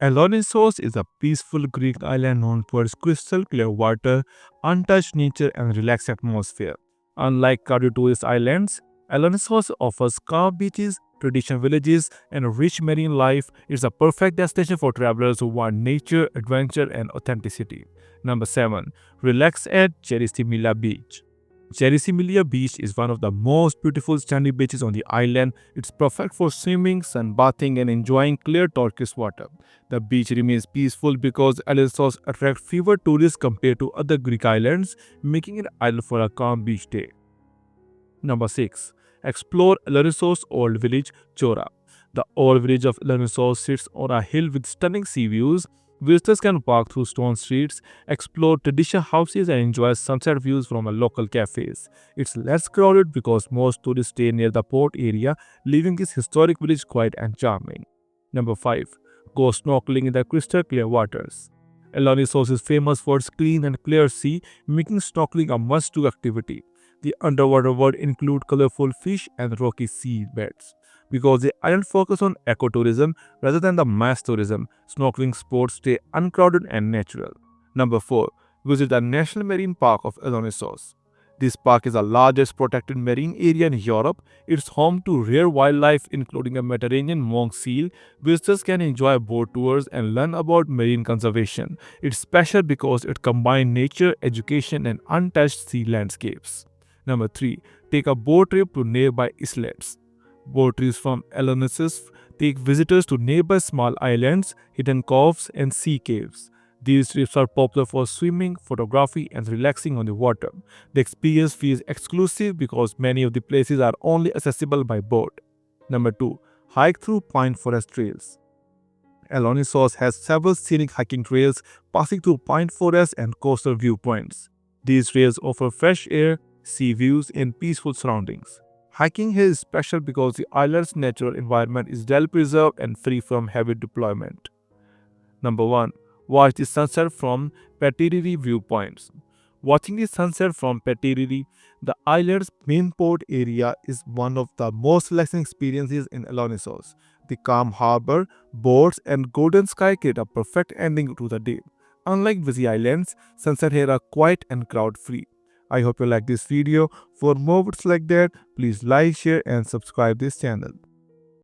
Alonnisos is a peaceful Greek island known for its crystal clear water, untouched nature, and relaxed atmosphere. Unlike crowded tourist islands, Alonnisos offers calm beaches, traditional villages, and rich marine life. It's a perfect destination for travelers who want nature, adventure, and authenticity. Number 7. Relax at Cheristimila Beach. Cherisimilia Beach is one of the most beautiful sandy beaches on the island. It's perfect for swimming, sunbathing, and enjoying clear turquoise water. The beach remains peaceful because Alonnisos attract fewer tourists compared to other Greek islands, making it ideal for a calm beach day. Number 6. Explore Alonnisos Old Village, Chora. The old village of Alonnisos sits on a hill with stunning sea views. Visitors can walk through stone streets, explore traditional houses, and enjoy sunset views from a local cafes. It's less crowded because most tourists stay near the port area, leaving this historic village quiet and charming. Number 5. Go snorkeling in the crystal clear waters. Alonnisos is famous for its clean and clear sea, making snorkeling a must-do activity. The underwater world include colorful fish and rocky sea beds. Because the island focus on ecotourism rather than the mass tourism, snorkeling sports stay uncrowded and natural. Number 4. Visit the National Marine Park of Alonnisos. This park is the largest protected marine area in Europe. It's home to rare wildlife including a Mediterranean monk seal. Visitors can enjoy boat tours and learn about marine conservation. It's special because it combines nature, education, and untouched sea landscapes. Number 3. Take a boat trip to nearby islets. Boat trips from Alonnisos take visitors to nearby small islands, hidden coves, and sea caves. These trips are popular for swimming, photography, and relaxing on the water. The experience feels exclusive because many of the places are only accessible by boat. Number 2. Hike through pine forest trails. Alonnisos has several scenic hiking trails passing through pine forests and coastal viewpoints. These trails offer fresh air, sea views, and peaceful surroundings. Hiking here is special because the island's natural environment is well preserved and free from heavy deployment. Number 1. Watch the sunset from Petiriri viewpoints. Watching the sunset from Petiriri, the island's main port area, is one of the most relaxing experiences in Alonnisos. The calm harbor, boats, and golden sky create a perfect ending to the day. Unlike busy islands, sunsets here are quiet and crowd-free. I hope you like this video. For more videos like that, please like, share, and subscribe this channel.